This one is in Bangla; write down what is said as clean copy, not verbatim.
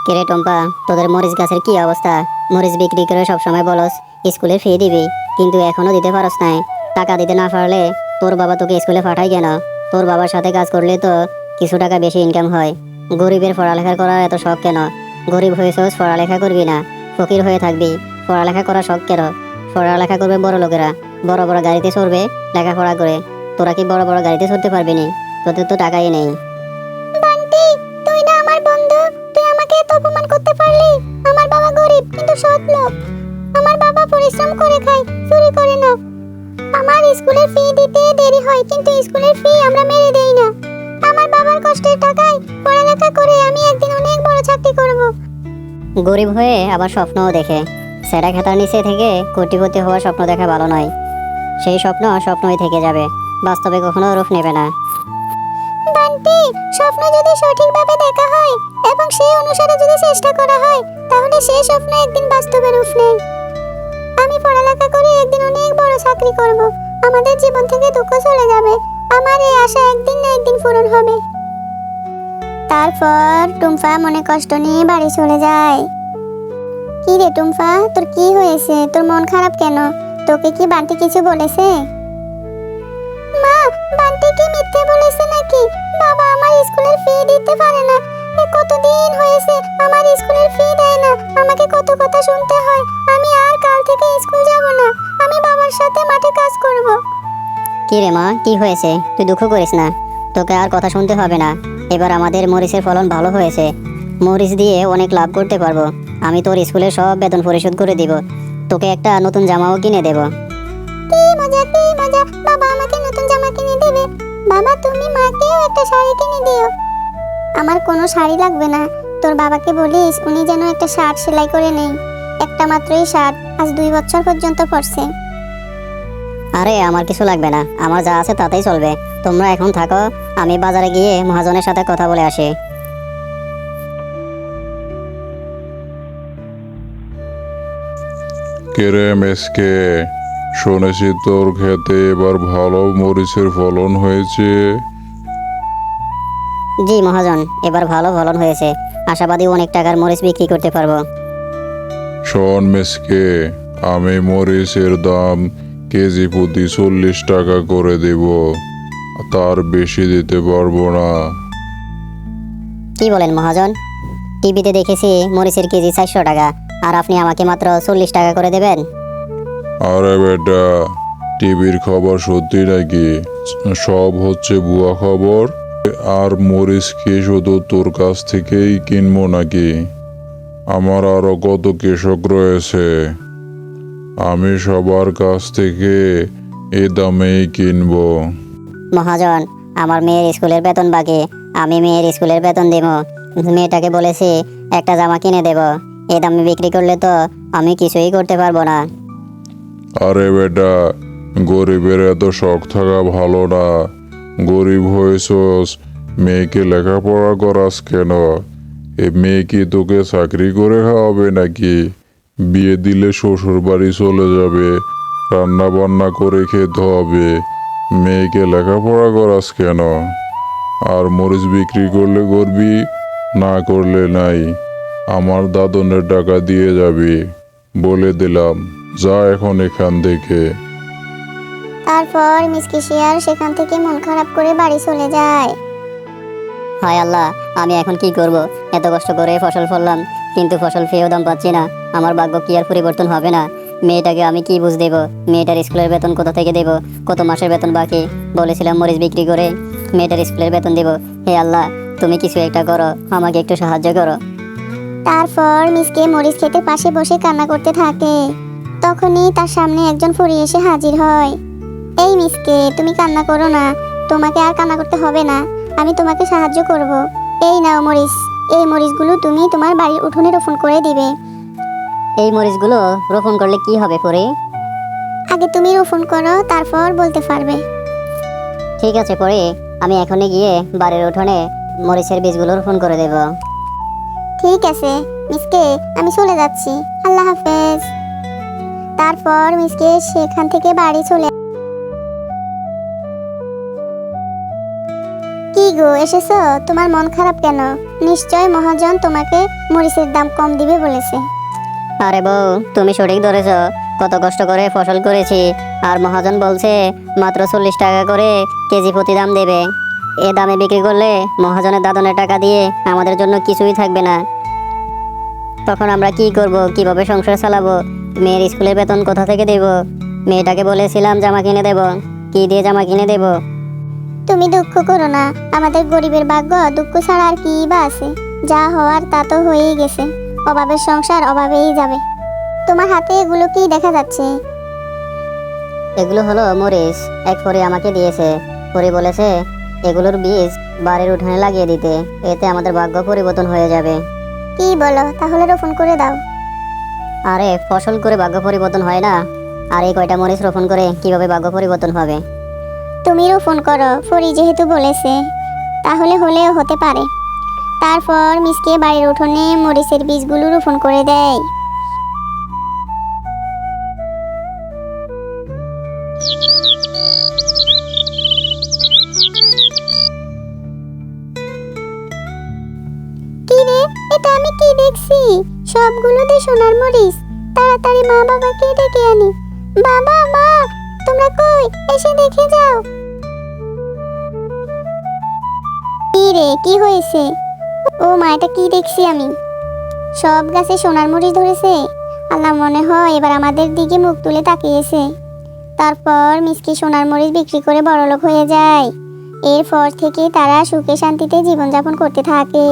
কিরে টম্পা, তোদের মরিচ গাছের কি অবস্থা? মরিচ বিক্রি করে সবসময় বলস স্কুলে ফি দিবি, কিন্তু এখনো দিতে পারস নাই। টাকা দিতে না পারলে তোর বাবা তোকে স্কুলে পাঠায় কেন? তোর বাবার সাথে কাজ করলে তো কিছু টাকা বেশি ইনকাম হয়। গরিবের পড়ালেখা করার এত শখ কেন? গরিব হয়েছস, পড়ালেখা করবি না, ফকির হয়ে থাকবি। পড়ালেখা করার শখ কেন? পড়ালেখা করবে বড় লোকেরা, বড় বড় গাড়িতে চড়বে লেখাপড়া করে। তোরা কি বড় বড় গাড়িতে চড়তে পারবি না? তোদের তো টাকাই নেই। বান্টি, তুই না আমার বন্ধু, তুই আমাকে এত অপমান করতে পারলি? আমার বাবা গরিব কিন্তু সৎ লোক। আমার বাবা পরিশ্রম করে খায়, চুরি করে না। আমার স্কুলের ফি দিতে দেরি হয়, কিন্তু স্কুলের ফি আমরা মেরে দেই না। আমার বাবার কষ্টের টাকায় পড়ালেখা করে আমি একদিন অনেক বড় চাকরি করব। গরিব হয়ে আবার স্বপ্নও দেখে। সেটা খেতার নিচে থেকে কোটিপতি হওয়ার স্বপ্ন দেখা ভালো নয়। সেই স্বপ্ন স্বপ্নই থেকে যাবে, বাস্তবে কখনো রূপ নেবে না। বান্টি, স্বপ্ন যদি সঠিকভাবে দেখা হয় এবং সেই অনুসারে যদি চেষ্টা করা হয়, তাহলে সেই স্বপ্ন একদিন বাস্তবে রূপ নেয়। আমি পড়ালেখা করে একদিন অনেক বড় চাকরি করব। আমাদের জীবন থেকে দুঃখ চলে যাবে। আমার এই আশা একদিন না একদিন পূরণ হবে। তারপর টুম্পা মনে কষ্ট নিয়ে বাড়ি চলে যায়। কি রে টুম্পা, তোর কি হয়েছে? তোর মন খারাপ কেন? তোকে কি বান্টি কিছু বলেছে? মা, বান্টি কি মিথ্যে বলেছে নাকি? বাবা আমার স্কুলের ফি দিতে পারে না। কতদিন হয়েছে আমার স্কুলের ফি দেয় না। আমাকে কত কথা শুনতে হয়। আমি আর কাল থেকে স্কুল যাব না। আমি বাবার সাথে মাঠে কাজ করব। কি রে মা, কি হয়েছে? তুই দুঃখ করিস না, তোকে আর কথা শুনতে হবে না। এবার আমাদের মরিচের ফলন ভালো হয়েছে, মরিচ দিয়ে অনেক লাভ করতে পারবো। আমি তোর স্কুলের সব বেতন পরিশোধ করে দিব, তোকে একটা নতুন জামাও কিনে দেব। কি মজা, কি মজা! বাবা আমাকে নতুন জামা কিনে দেবে। বাবা, তুমি মাকেও একটা শাড়ি কিনে দিও। আমার কোনো শাড়ি লাগবে না। তোর বাবাকে বলিস উনি যেন একটা শার্ট সেলাই করে নেই। একটা মাত্রই শার্ট, আজ 2 বছর পর্যন্ত পরছে। আরে আমার কিছু লাগবে না, আমার যা আছে তাতেই চলবে। তোমরা এখন থাকো, আমি বাজারে গিয়ে মহাজনের সাথে কথা বলে আসি। কেরে মেসকে, শুনেছি তোর খেতে এবার ভালো মরিচের ফলন হয়েছে। জি মহাজন, এবার ভালো ফলন হয়েছে, আশাবাদী অনেক টাকার মরিচ বিক্রি করতে পারবো। শোন মেসকে, আমি মরিচের দাম কেজি প্রতি 40 টাকা করে দেব, তার বেশি দিতে পারবো না। কি বলেন মহাজন? টিভিতে দেখেছি মরিচের কেজি 400 টাকা, আর আপনি আমাকে মাত্র 40 টাকা করে দেবেন? আরে বেটা, টিভির খবর সত্যি নাকি? সব হচ্ছে ভুয়া খবর। আর মরিচ কি শুধু তোর কাছ থেকেই কিনবো নাকি? আমার আরো কত কৃষক রয়েছে, আমি সবার কাছ থেকে এ দামেই কিনবো। মহাজন, আমার মেয়ের স্কুলের বেতন বাকি, আমি মেয়ের স্কুলের বেতন দেব। মেয়েটাকে বলেছি একটা জামা কিনে দেব, এই দামে বিক্রি করলে তো আমি কিছুই করতে পারবো না। আরে বেটা, গরিবের এত শখ থাকা ভালো না। গরিব হয়েছস, মেয়েকে লেখাপড়া করাস কেন? এ মেয়ে কি তোকে চাকরি করে খাওয়াবে নাকি? বিয়ে দিলে শ্বশুর বাড়ি চলে যাবে, রান্না বান্না করে খেতে হবে। মেয়েকে লেখাপড়া করাস কেন? আর মরিচ বিক্রি করলে করবি, না করলে নাই। আমার দাদনের টাকা দিয়ে যাবি, বলে দিলাম। যা এখন এখান থেকে। তারপর মিসকে শিয়াল সেখান থেকে মন খারাপ করে বাড়ি চলে যায়। হায় আল্লাহ, আমি এখন কি করব? এত কষ্ট করে ফসল ফললাম, কিন্তু ফসল পেয়েও দাম পাচ্ছি না। আমার ভাগ্য কি আর পরিবর্তন হবে না? মেয়েটাকে আমি কি বুঝ দেব? মেয়েটার স্কুলের বেতন কোথা থেকে দেব? কত মাসের বেতন বাকি? বলেছিলাম মরিচ বিক্রি করে মেয়েটার স্কুলের বেতন দেব। হে আল্লাহ, তুমি কিছু একটা করো, আমাকে একটু সাহায্য করো। তারপর মিসকে মরিচ ক্ষেতের পাশে বসে কান্না করতে থাকে। তখনই তার সামনে একজন পরী এসে হাজির হয়। এই মিসকে, তুমি কান্না করো না। তোমাকে আর কান্না করতে হবে না, আমি তোমাকে সাহায্য করব। এই নাও মরিচ। এই মরিচগুলো তুমি তোমার বাড়ির উঠোনে রোপণ করে দিবে। এই মরিচগুলো রোপণ করলে কি হবে পরে? আগে তুমি রোপণ করো, তারপর বলতে পারবে। ঠিক আছে পরে, আমি এখনই গিয়ে বাড়ির উঠোনে মরিচের বীজগুলো রোপণ করে দেব। ঠিক আছে মিসকে, আমি চলে যাচ্ছি। আল্লাহ হাফেজ। তারপর মিসকে সেখান থেকে বাড়ি চলে। কি গো, গো, এসেছো? তোমার মন খারাপ কেন? নিশ্চয় মহাজন তোমাকে মরিচের দাম কম দিবে বলেছে। আরে বউ, তুমি সঠিক ধরেছ। কত কষ্ট করে ফসল করেছি, আর মহাজন বলছে মাত্র 40 টাকা করে কেজি প্রতি দাম দেবে। এ দামে বিক্রি করলে মহাজনের দাদনের টাকা দিয়ে আমাদের জন্য কিছুই থাকবে না। তখন আমরা কি করব? কিভাবে সংসার চালাবো? মেয়ের স্কুলের বেতন কোথা থেকে দেব? মেয়েটাকে বলেছিলাম জামা কিনে দেব, কি দিয়ে জামা কিনে দেব? তুমি দুঃখ করো না, আমাদের গরিবের ভাগ্য দুঃখ ছাড়া আর কি বা আছে? যা হওয়ার তা তো হয়েই গেছে। অভাবের সংসার অভাবেই যাবে। তোমার হাতে এগুলো কি দেখা যাচ্ছে? এগুলো হলো মরিচ। এক পরি আমাকে দিয়েছে। পরি বলেছে এগুলোর বীজ বাড়ির উঠানে লাগিয়ে দিতে, এতে আমাদের ভাগ্য পরিবর্তন হয়ে যাবে। কি বলো? তাহলে রোপণ করে দাও। আরে ফসল করে ভাগ্য পরিবর্তন হয় না? আর এই কয়টা মরিচ রোপণ করে কিভাবে ভাগ্য পরিবর্তন হবে? তুমি রোপণ করো, ফরি যেহেতু বলেছে, তাহলে হলেও হতে পারে। তারপর মিসকে বাড়ির উঠোনে মরিচের বীজগুলো রোপণ করে দেয়। কি রে, এটা আমি কি দেখছি? সবগুলো দিয়ে সোনার মরিচ। তাড়াতাড়ি মা বাবাকে ডেকে আনি। বাবা, মা, তোমরা কই? এসে দেখে যাও। কি রে, কি হয়েছে? ও মা, এটা কি দেখছি আমি? সব গাছে সোনার মরিচ ধরেছে। আল্লাহ, মনে হয় এবার আমাদের দিকে মুখ তুলে তাকিয়েছে। তারপর মিসকে সোনার মরিচ বিক্রি করে বড়লোক হয়ে যায়। এরপর থেকে তারা সুখে শান্তিতে জীবনযাপন করতে থাকে।